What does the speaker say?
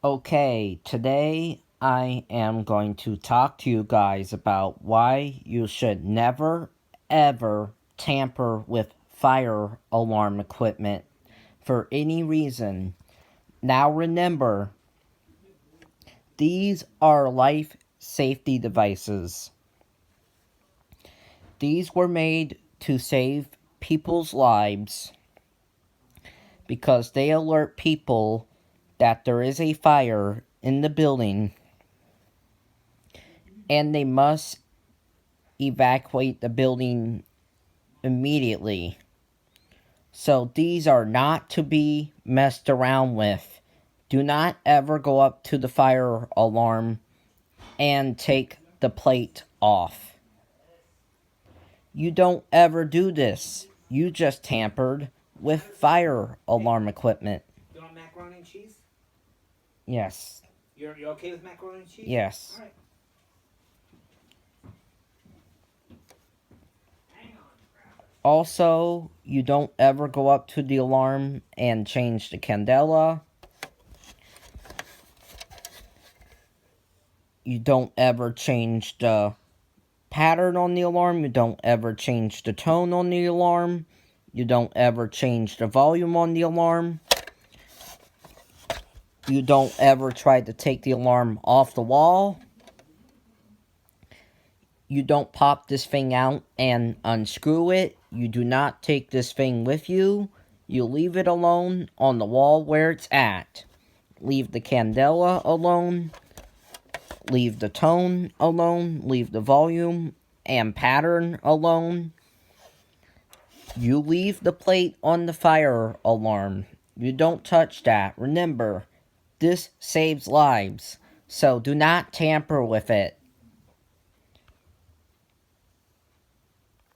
Okay, today I am going to talk to you guys about why you should never ever tamper with fire alarm equipment for any reason. Now remember, these are life safety devices. These were made to save people's lives because they alert people that there is a fire in the building and they must evacuate the building immediately. So these are not to be messed around with. Do not ever go up to the fire alarm and take the plate off. You don't ever do this. You just tampered with fire alarm equipment. You want macaroni and cheese? Yes. You're okay with macaroni and cheese? Yes. All right. Also, you don't ever go up to the alarm and change the candela. You don't ever change the pattern on the alarm. You don't ever change the tone on the alarm. You don't ever change the volume on the alarm. You don't ever try to take the alarm off the wall. You don't pop this thing out and unscrew it. You do not take this thing with you. You leave it alone on the wall where it's at. Leave the candela alone. Leave the tone alone. Leave the volume and pattern alone. You leave the plate on the fire alarm. You don't touch that. Remember, this saves lives. So do not tamper with it.